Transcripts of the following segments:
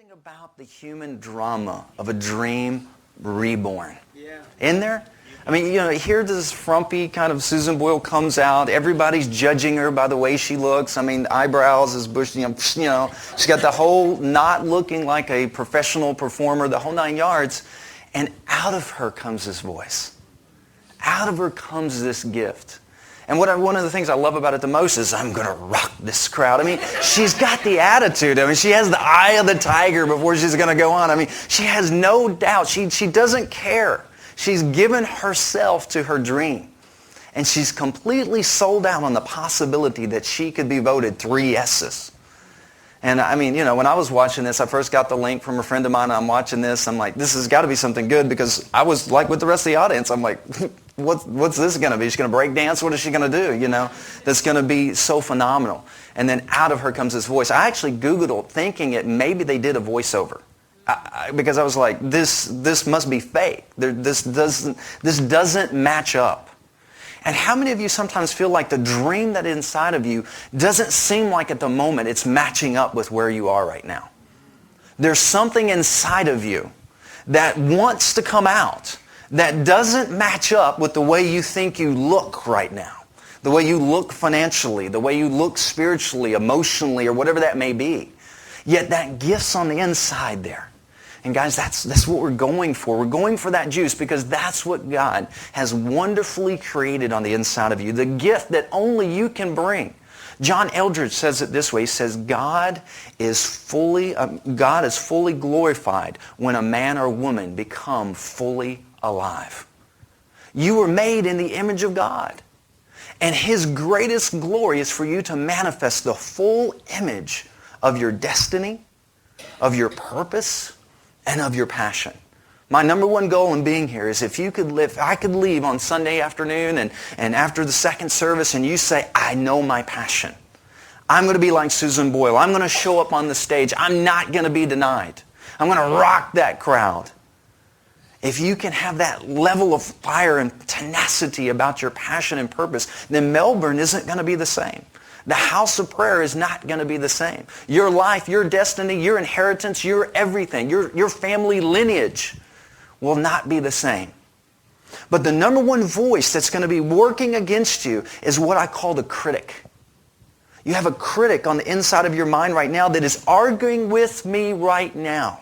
something about the human drama of a dream reborn. Yeah. In there? I mean, here this frumpy kind of Susan Boyle comes out. Everybody's judging her by the way she looks. I mean, eyebrows is bushy. She's got the whole not looking like a professional performer, the whole 9 yards. And out of her comes this voice. Out of her comes this gift. And one of the things I love about it the most is I'm going to rock this crowd. I mean, she's got the attitude. I mean, she has the eye of the tiger before she's going to go on. I mean, she has no doubt. She doesn't care. She's given herself to her dream. And she's completely sold out on the possibility that she could be voted 3 yeses. And I mean, when I was watching this, I first got the link from a friend of mine. I'm watching this. I'm like, this has got to be something good, because I was like with the rest of the audience. I'm like, what's this going to be? She's going to break dance? What is she going to do? That's going to be so phenomenal. And then out of her comes this voice. I actually Googled it thinking maybe they did a voiceover. Because I was like, this must be fake. This doesn't match up. And how many of you sometimes feel like the dream that is inside of you doesn't seem like at the moment it's matching up with where you are right now? There's something inside of you that wants to come out that doesn't match up with the way you think you look right now, the way you look financially, the way you look spiritually, emotionally, or whatever that may be. Yet that gift's on the inside there. And guys, that's what we're going for. We're going for that juice because that's what God has wonderfully created on the inside of you. The gift that only you can bring. John Eldredge says it this way. He says, God is fully glorified when a man or woman become fully alive. You were made in the image of God. And His greatest glory is for you to manifest the full image of your destiny, of your purpose, and of your passion. My number one goal in being here is if I could leave on Sunday afternoon and after the second service and you say, I know my passion. I'm going to be like Susan Boyle. I'm going to show up on the stage. I'm not going to be denied. I'm going to rock that crowd. If you can have that level of fire and tenacity about your passion and purpose, then Melbourne isn't going to be the same. The house of prayer is not going to be the same. Your life, your destiny, your inheritance, your everything, your family lineage will not be the same. But the number one voice that's going to be working against you is what I call the critic. You have a critic on the inside of your mind right now that is arguing with me right now.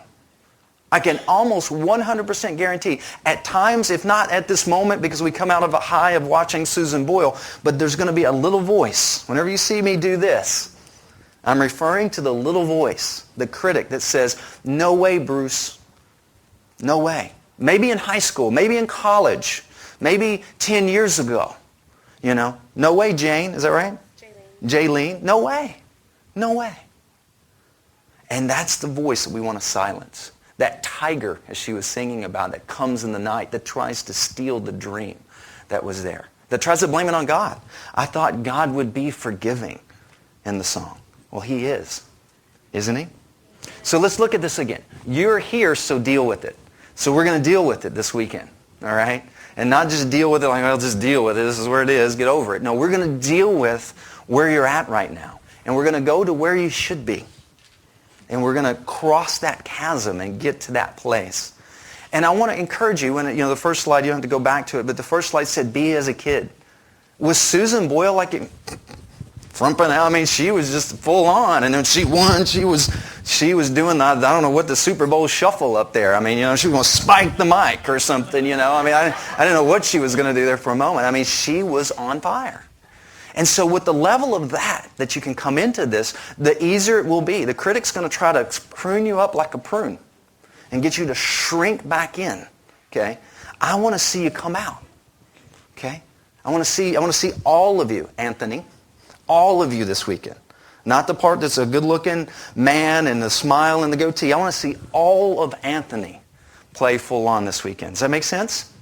I can almost 100% guarantee, at times, if not at this moment, because we come out of a high of watching Susan Boyle, but there's going to be a little voice. Whenever you see me do this, I'm referring to the little voice, the critic that says, no way, Bruce. No way. Maybe in high school, maybe in college, maybe 10 years ago. No way, Jane. Is that right? Jaylene. No way. No way. And that's the voice that we want to silence. That tiger, as she was singing about, that comes in the night, that tries to steal the dream that was there, that tries to blame it on God. I thought God would be forgiving in the song. Well, He is, isn't He? So let's look at this again. You're here, so deal with it. So we're going to deal with it this weekend, all right? And not just deal with it like, I'll just deal with it. This is where it is. Get over it. No, we're going to deal with where you're at right now. And we're going to go to where you should be. And we're going to cross that chasm and get to that place. And I want to encourage you, when the first slide, you don't have to go back to it, but the first slide said, be as a kid. Was Susan Boyle frumping out? I mean, she was just full on. And then she won. She was doing the, I don't know what, the Super Bowl shuffle up there. I mean, she was going to spike the mic or something, I mean, I didn't know what she was going to do there for a moment. I mean, she was on fire. And so with the level of that you can come into this, the easier it will be. The critic's going to try to prune you up like a prune and get you to shrink back in. Okay? I want to see you come out. Okay? I want to see all of you, Anthony, all of you this weekend. Not the part that's a good-looking man and the smile and the goatee. I want to see all of Anthony play full on this weekend. Does that make sense?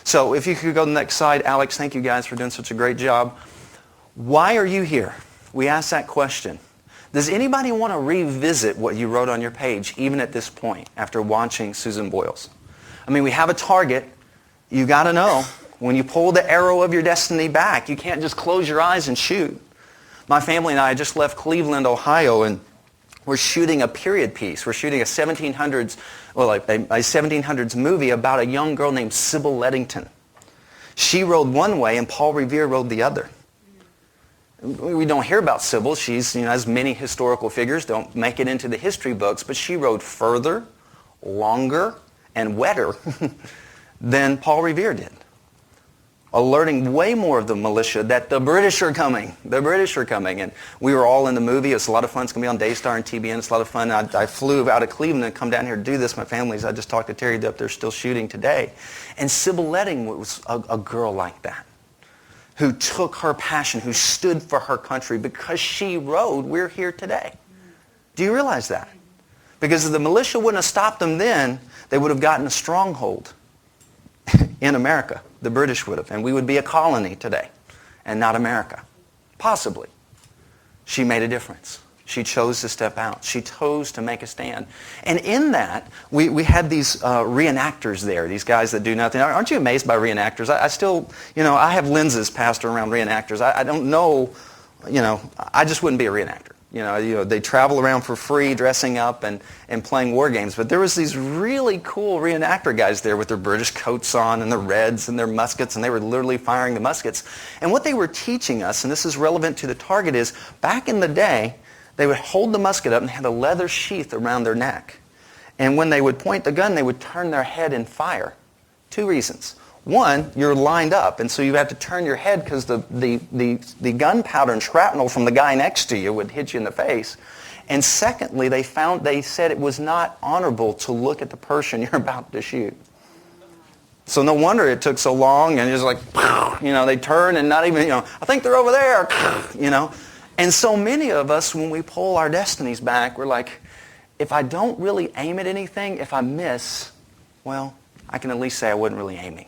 So if you could go to the next slide. Alex, thank you guys for doing such a great job. Why are you here? We asked that question. Does anybody want to revisit what you wrote on your page, even at this point, after watching Susan Boyle's? I mean, we have a target. You got to know, when you pull the arrow of your destiny back, you can't just close your eyes and shoot. My family and I just left Cleveland, Ohio, and We're shooting a period piece. We're shooting a 1700s movie about a young girl named Sybil Leddington. She rode one way and Paul Revere rode the other. We don't hear about Sybil. She's, as many historical figures don't make it into the history books, but she rode further, longer, and wetter than Paul Revere did. Alerting way more of the militia that the British are coming. The British are coming. And we were all in the movie. It's a lot of fun. It's going to be on Daystar and TBN. It's a lot of fun. I flew out of Cleveland and come down here to do this. My family's, I just talked to Terry up there, still shooting today. And Sybil Ledding was a girl like that, who took her passion, who stood for her country. Because she rode, we're here today. Do you realize that? Because if the militia wouldn't have stopped them then, they would have gotten a stronghold in America. The British would have. And we would be a colony today and not America. Possibly. She made a difference. She chose to step out. She chose to make a stand. And in that, we had these reenactors there, these guys that do nothing. Aren't you amazed by reenactors? I still, I have lenses passed around reenactors. I don't know, I just wouldn't be a reenactor. They travel around for free dressing up and playing war games. But there was these really cool reenactor guys there with their British coats on and their reds and their muskets, and they were literally firing the muskets. And what they were teaching us, and this is relevant to the target, is back in the day, they would hold the musket up and have a leather sheath around their neck. And when they would point the gun, they would turn their head and fire. 2 reasons. One, you're lined up, and so you have to turn your head because the gunpowder and shrapnel from the guy next to you would hit you in the face. And secondly, they said it was not honorable to look at the person you're about to shoot. So no wonder it took so long, and it's like, they turn and not even, I think they're over there, And so many of us, when we pull our destinies back, we're like, if I don't really aim at anything, if I miss, well, I can at least say I wasn't really aiming.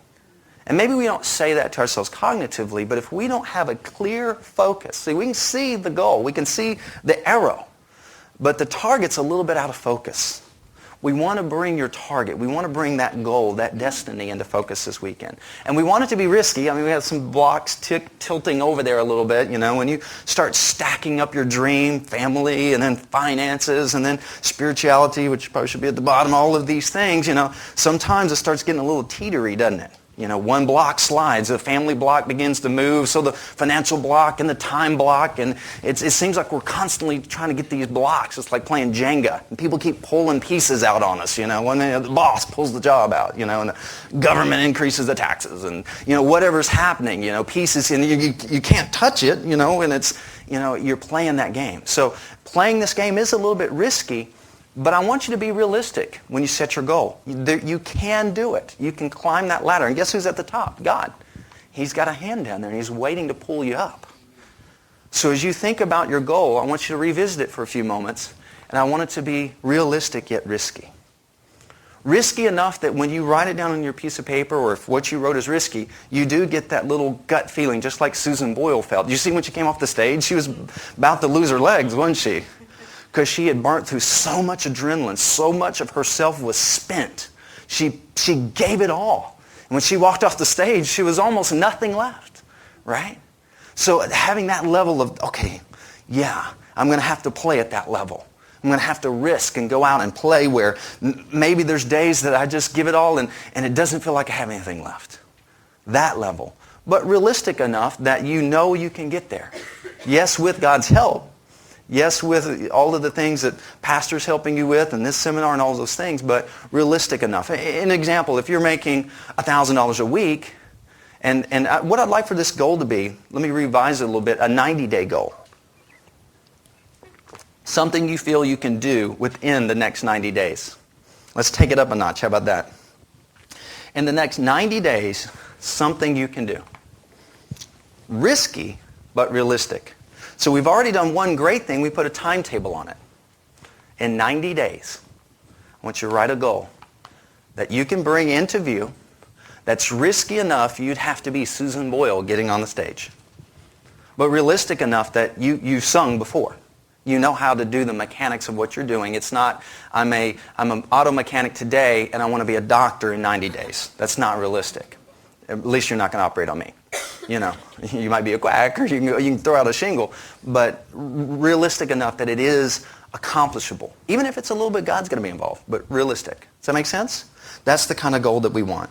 And maybe we don't say that to ourselves cognitively, but if we don't have a clear focus, see, we can see the goal, we can see the arrow, but the target's a little bit out of focus. We want to bring your target, we want to bring that goal, that destiny into focus this weekend. And we want it to be risky. We have some blocks tilting over there a little bit, when you start stacking up your dream, family, and then finances, and then spirituality, which probably should be at the bottom, all of these things, sometimes it starts getting a little teetery, doesn't it? One block slides, the family block begins to move, so the financial block and the time block, and it seems like we're constantly trying to get these blocks. It's like playing Jenga, and people keep pulling pieces out on us, when the boss pulls the job out, and the government increases the taxes, and, whatever's happening, pieces, and you can't touch it, and it's, you're playing that game. So playing this game is a little bit risky, but I want you to be realistic when you set your goal. You can do it. You can climb that ladder. And guess who's at the top? God. He's got a hand down there, and he's waiting to pull you up. So as you think about your goal, I want you to revisit it for a few moments, and I want it to be realistic yet risky. Risky enough that when you write it down on your piece of paper, or if what you wrote is risky, you do get that little gut feeling, just like Susan Boyle felt. You see when she came off the stage? She was about to lose her legs, wasn't she? Because she had burnt through so much adrenaline, so much of herself was spent. She gave it all. And when she walked off the stage, she was almost nothing left, right? So having that level of, okay, yeah, I'm going to have to play at that level. I'm going to have to risk and go out and play where maybe there's days that I just give it all and it doesn't feel like I have anything left. That level. But realistic enough that you can get there. Yes, with God's help. Yes, with all of the things that pastor's helping you with and this seminar and all those things, but realistic enough. An example, if you're making $1,000 a week, and what I'd like for this goal to be, let me revise it a little bit, a 90-day goal. Something you feel you can do within the next 90 days. Let's take it up a notch. How about that? In the next 90 days, something you can do. Risky, but realistic. So we've already done one great thing. We put a timetable on it. In 90 days, I want you to write a goal that you can bring into view that's risky enough you'd have to be Susan Boyle getting on the stage. But realistic enough that you've sung before. You know how to do the mechanics of what you're doing. It's not, I'm an auto mechanic today and I want to be a doctor in 90 days. That's not realistic. At least you're not going to operate on me. You know, you might be a quack, or you can throw out a shingle, but realistic enough that it is accomplishable. Even if it's a little bit, God's going to be involved, but realistic. Does that make sense? That's the kind of goal that we want.